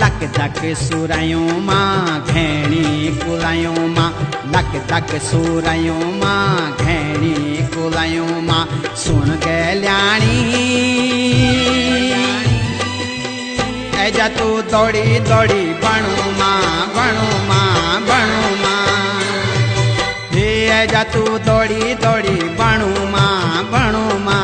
धक धक सुरायूं मां घेणी कुलायूं मां धक धक सुरायूं मां घेणी कुलायूं मां सुन गल्याणी ऐजा तू दौड़ी दौड़ी बणू मां बणू मां बणू मां हे ऐजा तू दौड़ी दौड़ी बणू मां बणू मां